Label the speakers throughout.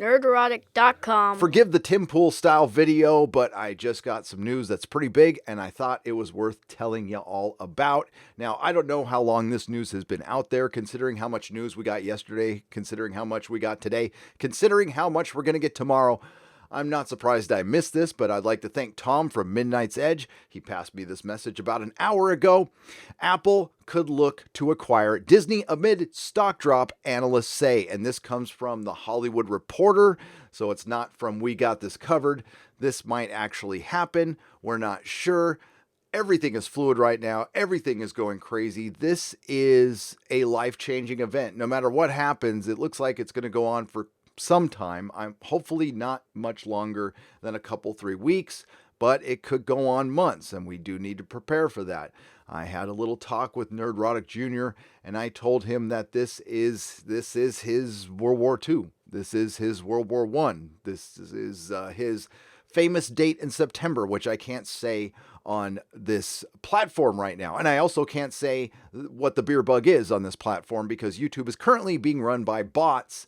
Speaker 1: Nerderotic.com.
Speaker 2: Forgive the Tim Pool style video, but I just got some news that's pretty big and I thought it was worth telling you all about. Now, I don't know how long this news has been out there, considering how much news we got yesterday, considering how much we got today, considering how much we're going to get tomorrow. I'm not surprised I missed this, but I'd like to thank Tom from Midnight's Edge. He passed me this message about an hour ago. Apple could look to acquire Disney amid stock drop, analysts say. And this comes from The Hollywood Reporter, so it's not from We Got This Covered. This might actually happen. We're not sure. Everything is fluid right now. Everything is going crazy. This is a life-changing event. No matter what happens, it looks like it's going to go on for some time. I'm hopefully not much longer than a couple, 3 weeks, but it could go on months, and we do need to prepare for that. I had a little talk with Nerdrotic Jr., and I told him that this is his World War II. This is his World War I. This is his famous date in September, which I can't say on this platform right now. And I also can't say what the beer bug is on this platform because YouTube is currently being run by bots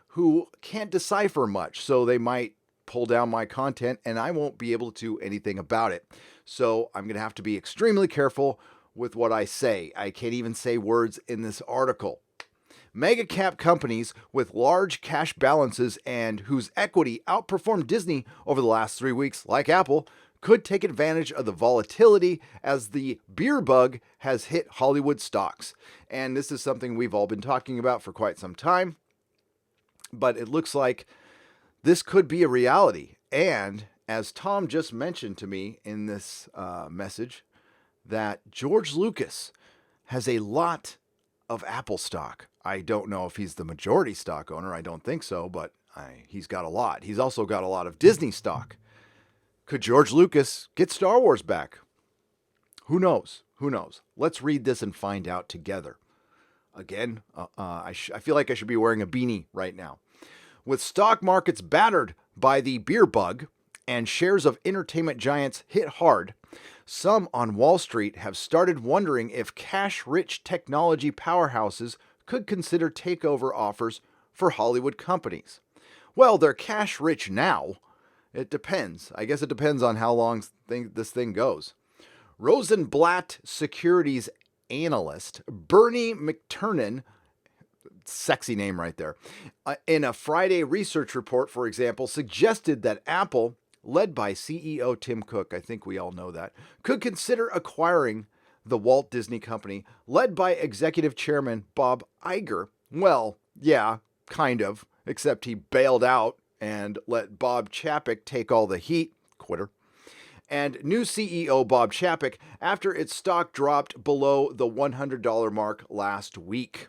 Speaker 2: who can't decipher much, so they might pull down my content and I won't be able to do anything about it. So I'm going to have to be extremely careful with what I say. I can't even say words in this article. Mega cap companies with large cash balances and whose equity outperformed Disney over the last 3 weeks, like Apple, could take advantage of the volatility as the beer bug has hit Hollywood stocks. And this is something we've all been talking about for quite some time. But it looks like this could be a reality. And as Tom just mentioned to me in this message, that George Lucas has a lot of Apple stock. I don't know if he's the majority stock owner. I don't think so, but he's got a lot. He's also got a lot of Disney stock. Could George Lucas get Star Wars back? Who knows? Who knows? Let's read this and find out together. Again, I feel like I should be wearing a beanie right now. With stock markets battered by the beer bug and shares of entertainment giants hit hard, some on Wall Street have started wondering if cash-rich technology powerhouses could consider takeover offers for Hollywood companies. Well, they're cash-rich now. It depends. I guess it depends on how long this thing goes. Rosenblatt Securities analyst Bernie McTernan, sexy name right there, in a Friday research report, for example, suggested that Apple, led by CEO Tim Cook, I think we all know that, could consider acquiring the Walt Disney Company, led by executive chairman Bob Iger. Well, yeah, kind of, except he bailed out and let Bob Chapek take all the heat. Quitter. And new CEO Bob Chapek after its stock dropped below the $100 mark last week.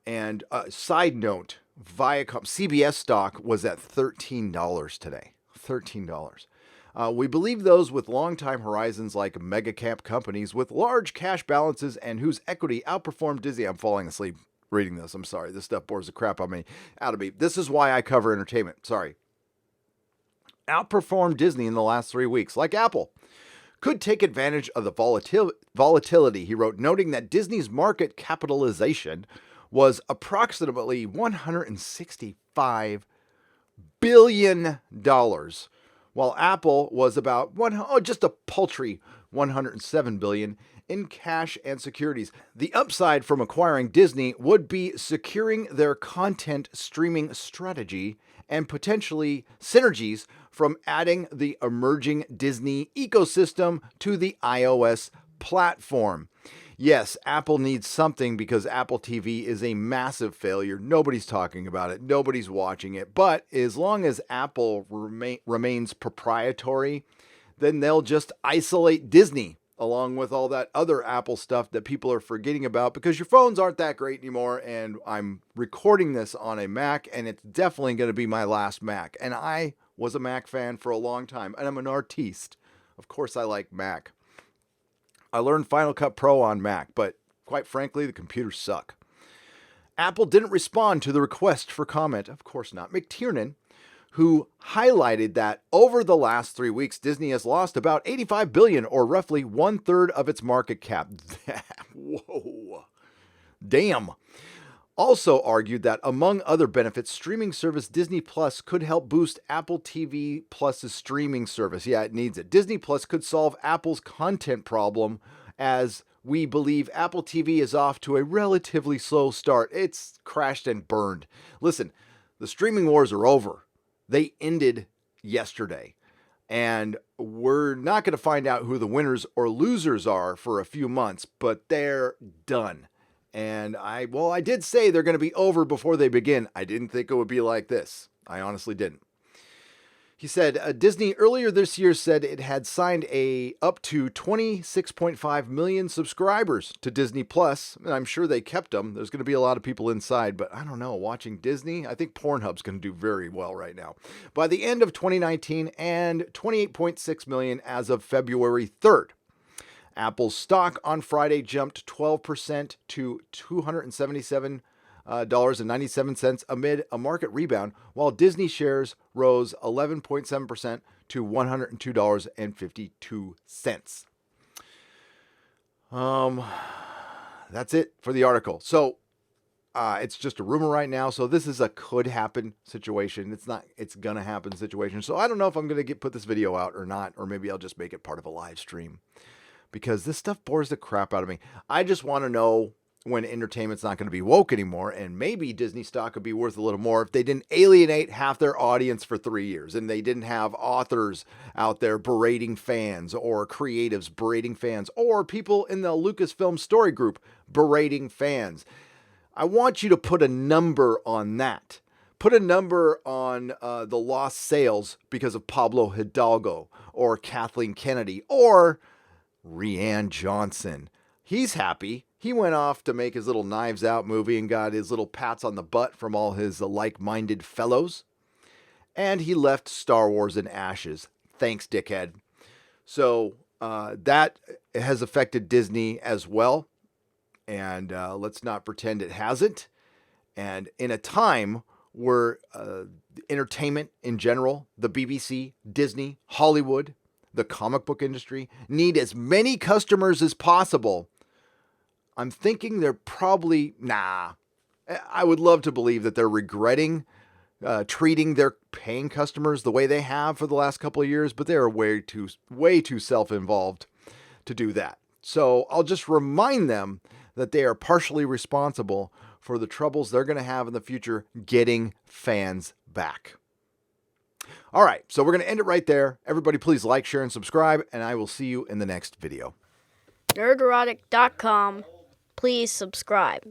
Speaker 2: And side note, Viacom, CBS stock was at $13 today. $13. We believe those with long-time horizons like mega-cap companies with large cash balances and whose equity outperformed Disney. I'm falling asleep reading this. I'm sorry. This stuff bores the crap out of me. This is why I cover entertainment. Sorry. Outperformed Disney in the last 3 weeks, like Apple. Could take advantage of the volatility, he wrote, noting that Disney's market capitalization was approximately $165 billion, while Apple was about just a paltry $107 billion in cash and securities. The upside from acquiring Disney would be securing their content streaming strategy and potentially synergies from adding the emerging Disney ecosystem to the iOS platform. Yes, Apple needs something because Apple TV is a massive failure. Nobody's talking about it. Nobody's watching it. But as long as Apple remains proprietary, then they'll just isolate Disney along with all that other Apple stuff that people are forgetting about because your phones aren't that great anymore. And I'm recording this on a Mac, and it's definitely going to be my last Mac. And I was a Mac fan for a long time, and I'm an artiste. Of course, I like Mac. I learned Final Cut Pro on Mac, but quite frankly, the computers suck. Apple didn't respond to the request for comment. Of course not. McTiernan, who highlighted that over the last 3 weeks, Disney has lost about $85 billion, or roughly 1/3 of its market cap. Whoa. Damn. also argued that, among other benefits, streaming service Disney Plus could help boost Apple TV Plus's streaming service. Yeah, it needs it. Disney Plus could solve Apple's content problem, as we believe Apple TV is off to a relatively slow start. It's crashed and burned. Listen, the streaming wars are over. They ended yesterday. And we're not going to find out who the winners or losers are for a few months, but they're done. And I did say they're going to be over before they begin. I didn't think it would be like this. I honestly didn't. He said, Disney earlier this year said it had signed up to 26.5 million subscribers to Disney Plus. And I'm sure they kept them. There's going to be a lot of people inside, but I don't know, watching Disney, I think Pornhub's going to do very well right now. By the end of 2019, and 28.6 million as of February 3rd. Apple's stock on Friday jumped 12% to $277.97 amid a market rebound, while Disney shares rose 11.7% to $102.52. That's it for the article. So it's just a rumor right now. So this is a could happen situation. It's not, it's gonna happen situation. So I don't know if I'm gonna put this video out or not, or maybe I'll just make it part of a live stream, because this stuff bores the crap out of me. I just want to know when entertainment's not going to be woke anymore, and maybe Disney stock would be worth a little more if they didn't alienate half their audience for 3 years, and they didn't have authors out there berating fans, or creatives berating fans, or people in the Lucasfilm story group berating fans. I want you to put a number on that. Put a number on the lost sales because of Pablo Hidalgo, or Kathleen Kennedy, or Rian Johnson. He's happy. He went off to make his little Knives Out movie and got his little pats on the butt from all his like-minded fellows. And he left Star Wars in ashes. Thanks, dickhead. So that has affected Disney as well. And let's not pretend it hasn't. And in a time where entertainment in general, the BBC, Disney, Hollywood, the comic book industry need as many customers as possible, I'm thinking they're probably, I would love to believe that they're regretting treating their paying customers the way they have for the last couple of years, but they're way too self-involved to do that. So I'll just remind them that they are partially responsible for the troubles they're going to have in the future getting fans back. All right, so we're going to end it right there. Everybody, please like, share, and subscribe, and I will see you in the next video.
Speaker 1: Nerderotic.com. Please subscribe.